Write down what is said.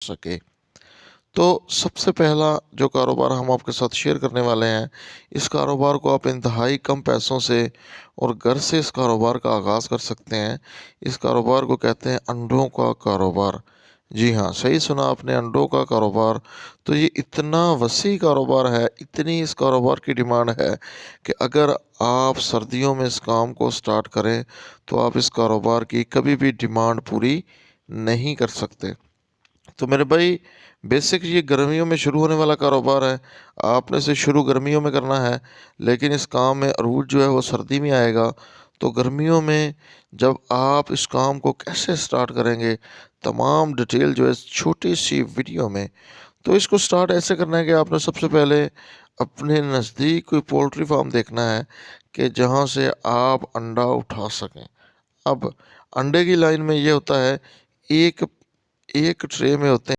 सके। तो सबसे पहला जो कारोबार हम आपके साथ शेयर करने वाले हैं, इस कारोबार को आप इंतहाई कम पैसों से और घर से इस कारोबार का आगाज़ कर सकते हैं। इस कारोबार को कहते हैं अंडों का कारोबार। जी हाँ, सही सुना आपने, अंडों का कारोबार। तो ये इतना वसी कारोबार है, इतनी इस कारोबार की डिमांड है कि अगर आप सर्दियों में इस काम को स्टार्ट करें तो आप इस कारोबार की कभी भी डिमांड पूरी नहीं कर सकते। तो मेरे भाई, बेसिक ये गर्मियों में शुरू होने वाला कारोबार है। आपने इसे शुरू गर्मियों में करना है, लेकिन इस काम में अरूज जो है वो सर्दी में आएगा। तो गर्मियों में जब आप इस काम को कैसे स्टार्ट करेंगे, तमाम डिटेल जो है इस छोटी सी वीडियो में। तो इसको स्टार्ट ऐसे करना है कि आपने सबसे पहले अपने नज़दीक कोई पोल्ट्री फार्म देखना है कि जहाँ से आप अंडा उठा सकें। अब अंडे की लाइन में ये होता है, एक एक ट्रे में होते हैं